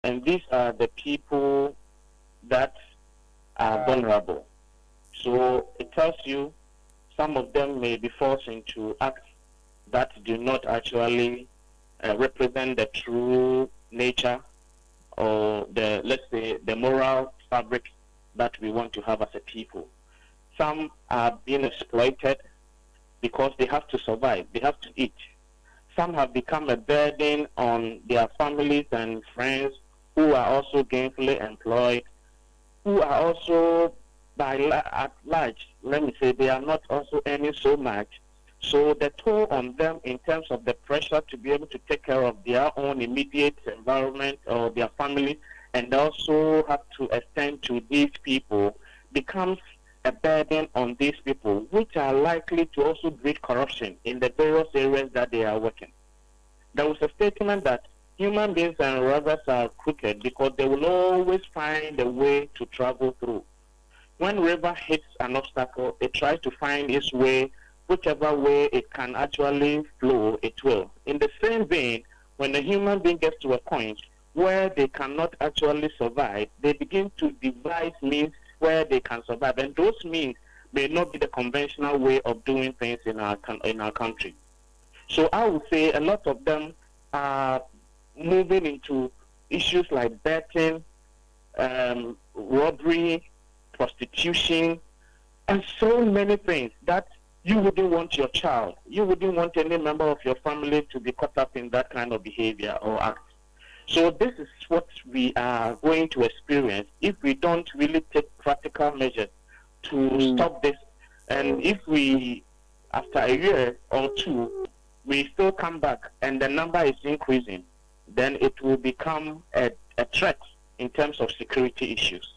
And these are the people that are vulnerable. So it tells you some of them may be forced into acts that do not actually represent the true nature or the, let's say, the moral fabric that we want to have as a people. Some are being exploited because they have to survive, they have to eat. Some have become a burden on their families and friends who are also gainfully employed, who are also at large, let me say, they are not also earning so much. So the toll on them in terms of the pressure to be able to take care of their own immediate environment or their family, and also have to extend to these people, becomes a burden on these people, which are likely to also breed corruption in the various areas that they are working. There was a statement that human beings and robbers are crooked because they will always find a way to travel through. When river hits an obstacle, it tries to find its way, whichever way it can actually flow, it will. In the same vein, when a human being gets to a point where they cannot actually survive, they begin to devise means where they can survive, and those means may not be the conventional way of doing things in our country. So I would say a lot of them are moving into issues like betting, robbery, prostitution, and so many things that you wouldn't want your child, you wouldn't want any member of your family to be caught up in that kind of behavior or act. So this is what we are going to experience if we don't really take practical measures to stop this. And if we, after a year or two, we still come back and the number is increasing, then it will become a threat in terms of security issues.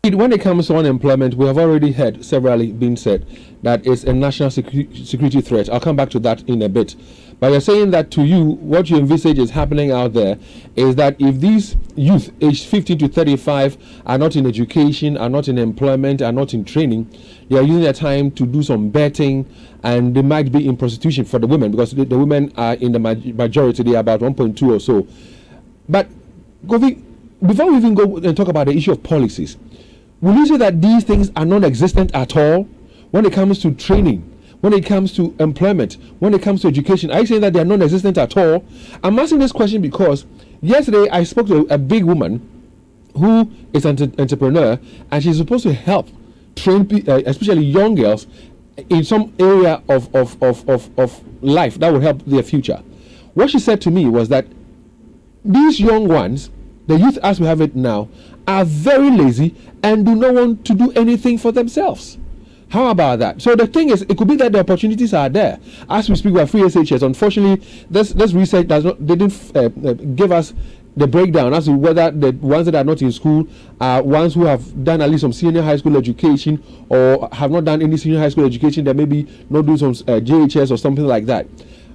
When it comes to unemployment, we have already heard severally being said that it's a national security threat. I'll come back to that in a bit. But you're saying that to you, what you envisage is happening out there is that if these youth aged 15 to 35 are not in education, are not in employment, are not in training, they are using their time to do some betting, and they might be in prostitution for the women, because the women are in the majority, they are about 1.2 or so. But Kofi, before we even go and talk about the issue of policies, will you say that these things are non-existent at all when it comes to training, when it comes to employment, when it comes to education? Are you saying that they are non-existent at all? I'm asking this question because yesterday I spoke to a big woman who is an entrepreneur, and she's supposed to help train especially young girls in some area of life that will help their future. What she said to me was that these young ones, the youth as we have it now, are very lazy and do not want to do anything for themselves. How about that? So the thing is, it could be that the opportunities are there. As we speak about free SHS, unfortunately, this research didn't give us the breakdown as to whether the ones that are not in school are ones who have done at least some senior high school education, or have not done any senior high school education, that maybe not do some JHS or something like that.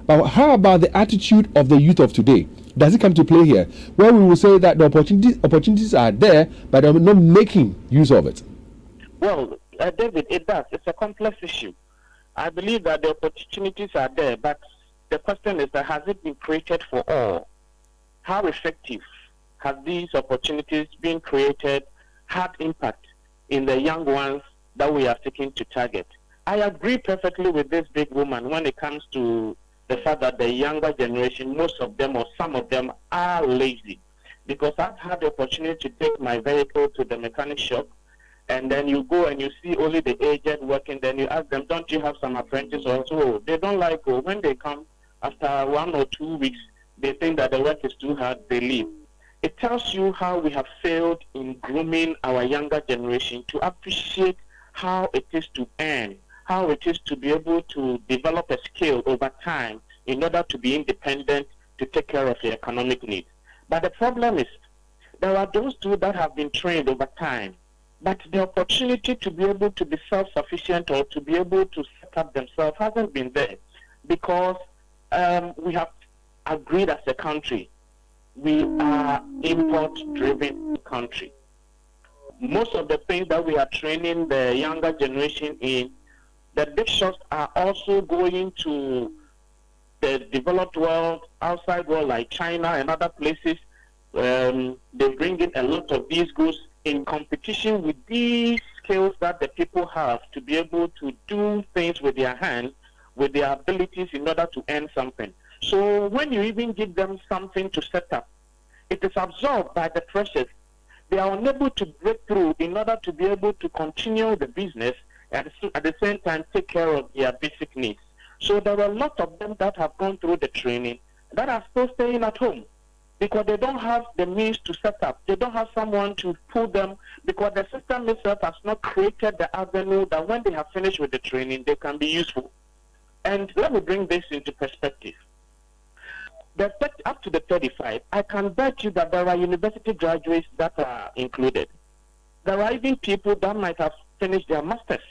But how about the attitude of the youth of today? Does it come to play here, where we will say that the opportunities are there, but they're not making use of it? Well, David, it does. It's a complex issue. I believe that the opportunities are there, but the question is that has it been created for all? How effective have these opportunities been created, had impact in the young ones that we are seeking to target? I agree perfectly with this big woman when it comes to the fact that the younger generation, most of them or some of them, are lazy. Because I've had the opportunity to take my vehicle to the mechanic shop, and then you go and you see only the aged working, then you ask them, don't you have some apprentice or so? They don't like it. When they come after 1 or 2 weeks, they think that the work is too hard, they leave. It tells you how we have failed in grooming our younger generation to appreciate how it is to earn, how it is to be able to develop a skill over time in order to be independent, to take care of your economic needs. But the problem is, there are those two that have been trained over time, but the opportunity to be able to be self-sufficient or to be able to set up themselves hasn't been there, because we have agreed as a country, we are import-driven country. Most of the things that we are training the younger generation in, the big shops are also going to the developed world, outside world like China and other places, They bring in a lot of these groups in competition with these skills that the people have to be able to do things with their hands, with their abilities in order to earn something. So when you even give them something to set up, it is absorbed by the freshers. They are unable to break through in order to be able to continue the business and at the same time take care of their basic needs. So there are a lot of them that have gone through the training that are still staying at home because they don't have the means to set up. They don't have someone to pull them because the system itself has not created the avenue that when they have finished with the training, they can be useful. And let me bring this into perspective. Up to the 35, I can bet you that there are university graduates that are included. There are even people that might have finished their masters,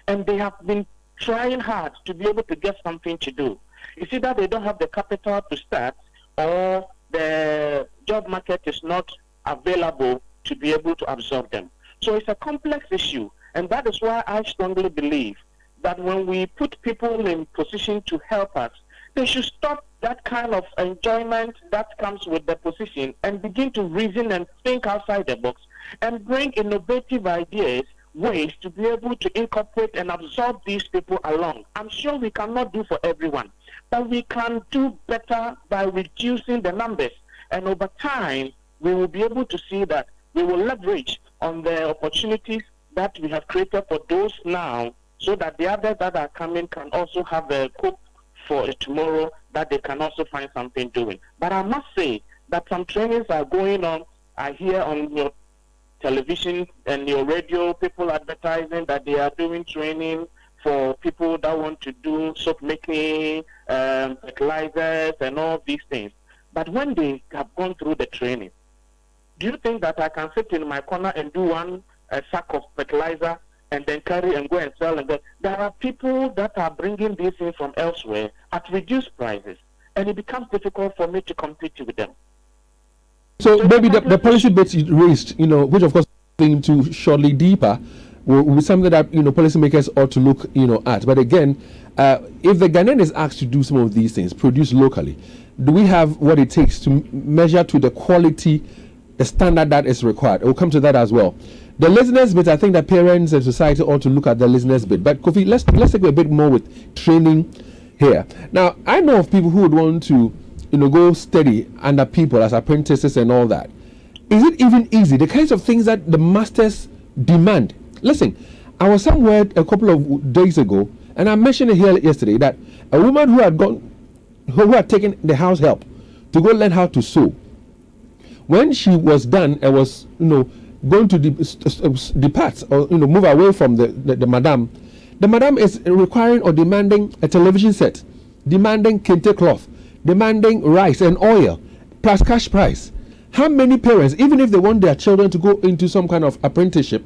and they have been trying hard to be able to get something to do. It's either they don't have the capital to start, or the job market is not available to be able to absorb them. So it's a complex issue, and that is why I strongly believe that when we put people in position to help us, they should stop that kind of enjoyment that comes with the position and begin to reason and think outside the box and bring innovative ideas, ways to be able to incorporate and absorb these people along. I'm sure we cannot do for everyone, but we can do better by reducing the numbers. And over time, we will be able to see that we will leverage on the opportunities that we have created for those now, so that the others that are coming can also have a hope for tomorrow that they can also find something doing. But I must say that some trainings are going on. I hear on your television and your radio people advertising that they are doing training for people that want to do soap making, fertilizers, and all these things. But when they have gone through the training, do you think that I can sit in my corner and do one sack of fertilizer and then carry and go and sell? And then there are people that are bringing these in from elsewhere at reduced prices, and it becomes difficult for me to compete with them. So maybe the policy bits you raised, which of course into shortly deeper, will be something that policymakers ought to look at. But again, if the Ghanaian is asked to do some of these things, produce locally, do we have what it takes to measure to the quality, the standard that is required? We'll come to that as well. The listeners bit, I think that parents and society ought to look at the listeners bit. But Kofi, let's take a bit more with training here. Now, I know of people who would want to, go study under people as apprentices and all that. Is it even easy? The kinds of things that the masters demand. Listen, I was somewhere a couple of days ago, and I mentioned it here yesterday, that a woman who had taken the house help to go learn how to sew. When she was done, and was going to depart or move away from the madam, the madam is requiring or demanding a television set, demanding kente cloth, demanding rice and oil plus cash price. How many parents, even if they want their children to go into some kind of apprenticeship,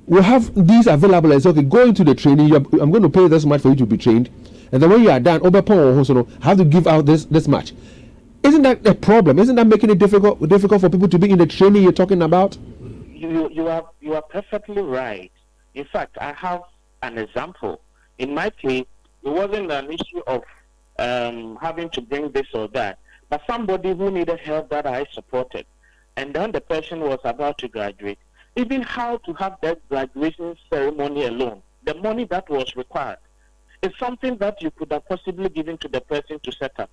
will have these available and say, okay, go into the training, I'm going to pay this much for you to be trained, and then when you are done, have to give out this much. Isn't that a problem? Isn't that making it difficult for people to be in the training you're talking about? You are perfectly right. In fact, I have an example. In my case, it wasn't an issue of having to bring this or that, but somebody who needed help that I supported. And then the person was about to graduate. Even how to have that graduation ceremony alone, the money that was required, is something that you could have possibly given to the person to set up.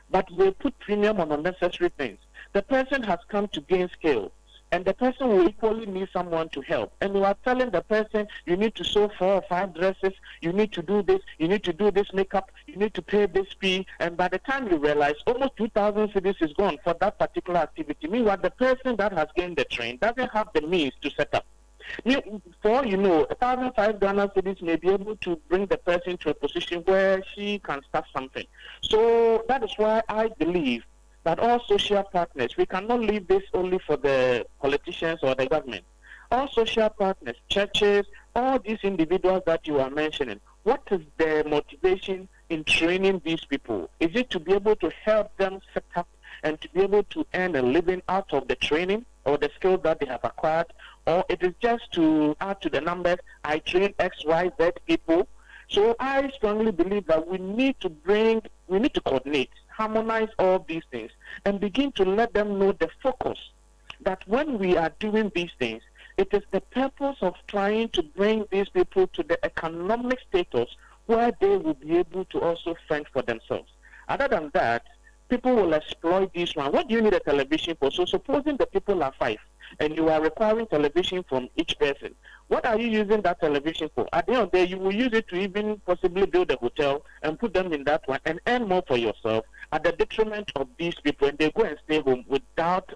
But they put premium on unnecessary things. The person has come to gain skill, and the person will equally need someone to help. And you are telling the person, you need to sew 4 or 5 dresses, you need to do this, you need to do this makeup, you need to pay this fee, and by the time you realize, almost 2,000 cedis is gone for that particular activity. Meanwhile, the person that has gained the train doesn't have the means to set up. For 1,005 Ghana cedis may be able to bring the person to a position where she can start something. So that is why I believe that all social partners, we cannot leave this only for the politicians or the government. All social partners, churches, all these individuals that you are mentioning, what is their motivation in training these people? Is it to be able to help them set up and to be able to earn a living out of the training or the skills that they have acquired? Or it is just to add to the numbers, I train X, Y, Z people. So I strongly believe that we need to coordinate harmonize all these things and begin to let them know the focus that when we are doing these things, it is the purpose of trying to bring these people to the economic status where they will be able to also fend for themselves. Other than that, people will exploit this one. What do you need a television for? So supposing the people are 5 and you are requiring television from each person, what are you using that television for? At the end of the day, you will use it to even possibly build a hotel and put them in that one and earn more for yourself at the detriment of these people, and they go and stay home without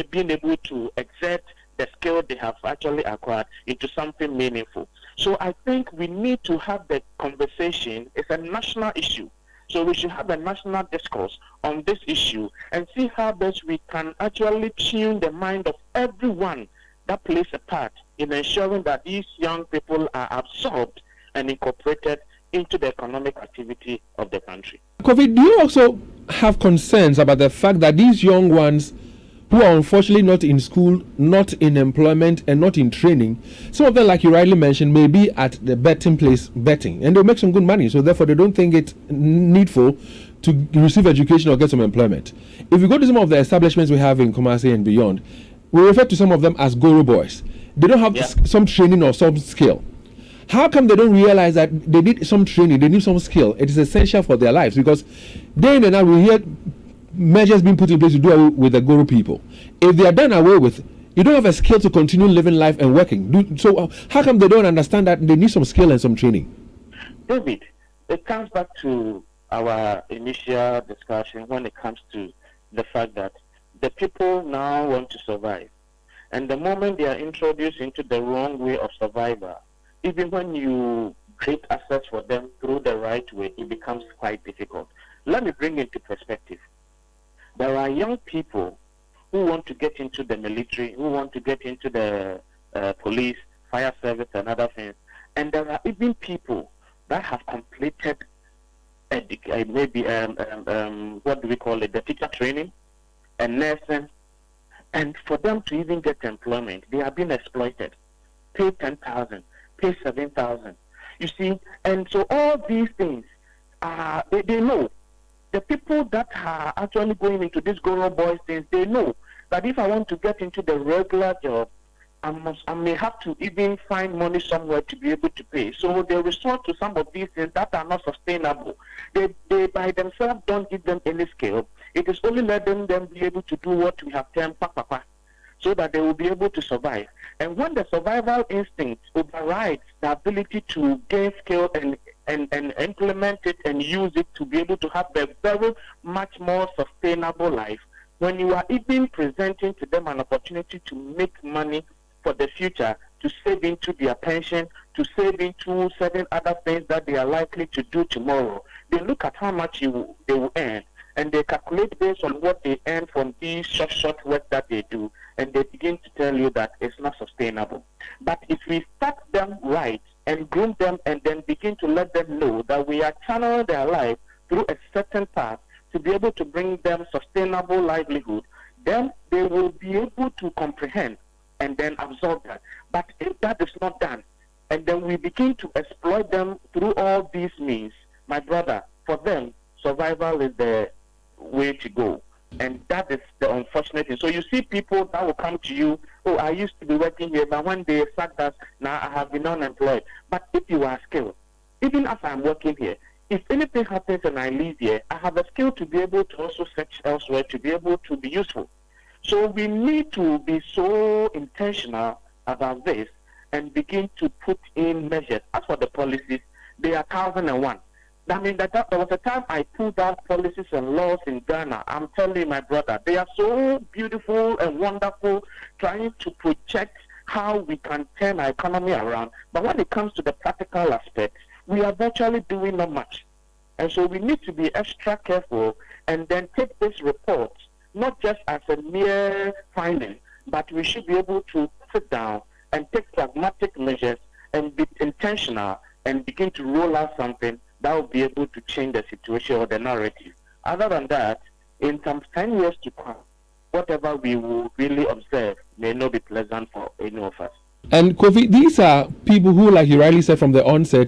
being able to exert the skill they have actually acquired into something meaningful. So I think we need to have the conversation. It's a national issue. So we should have a national discourse on this issue and see how best we can actually tune the mind of everyone that plays a part in ensuring that these young people are absorbed and incorporated into the economic activity of the country. Kofi, do you also have concerns about the fact that these young ones who are unfortunately not in school, not in employment, and not in training, some of them, like you rightly mentioned, may be at the betting place betting, and they'll make some good money, so therefore they don't think it's needful to receive education or get some employment. If you go to some of the establishments we have in Kumasi and beyond, we refer to some of them as Goro boys. They don't have some training or some skill. How come they don't realize that they need some training, they need some skill? It is essential for their lives, because day in and out we hear measures being put in place to do away with the Guru people. If they are done away with, you don't have a skill to continue living life and working. So how come they don't understand that they need some skill and some training? David, it comes back to our initial discussion when it comes to the fact that the people now want to survive. And the moment they are introduced into the wrong way of survival, even when you create access for them through the right way, it becomes quite difficult. Let me bring into perspective. There are young people who want to get into the military, who want to get into the police, fire service, and other things. And there are even people that have completed maybe what do we call it, the teacher training and nursing. And for them to even get employment, they are being exploited. Pay 10,000, pay 7,000. You see, and so all these things, they know. The people that are actually going into these Goro boys things, they know that if I want to get into the regular job, I may have to even find money somewhere to be able to pay. So they resort to some of these things that are not sustainable. They by themselves don't give them any skill. It is only letting them be able to do what we have termed papa, so that they will be able to survive. And when the survival instinct overrides the ability to gain skill and implement it and use it to be able to have a very much more sustainable life, when you are even presenting to them an opportunity to make money for the future, to save into their pension, to save into certain other things that they are likely to do tomorrow, they look at how much they will earn, and they calculate based on what they earn from these short work that they do, and they begin to tell you that it's not sustainable. But if we start them right and groom them and then begin to let them know that we are channeling their life through a certain path to be able to bring them sustainable livelihood, then they will be able to comprehend and then absorb that. But if that is not done, and then we begin to exploit them through all these means, my brother, for them, survival is the way to go. And that is the unfortunate thing. So you see people that will come to you, oh, I used to be working here, but when they sacked us, now I have been unemployed. But if you are skilled, even as I'm working here, if anything happens and I leave here, I have a skill to be able to also search elsewhere to be able to be useful. So we need to be so intentional about this and begin to put in measures. As for the policies, they are 1,001. I mean, that there was a time I pulled out policies and laws in Ghana. I'm telling you, my brother, they are so beautiful and wonderful, trying to project how we can turn our economy around. But when it comes to the practical aspects, we are virtually doing not much. And so we need to be extra careful and then take this report not just as a mere finding, but we should be able to sit down and take pragmatic measures and be intentional and begin to roll out something that will be able to change the situation or the narrative. Other than that, in some 10 years to come, whatever we will really observe may not be pleasant for any of us. And Kofi, these are people who, like you rightly said from the onset,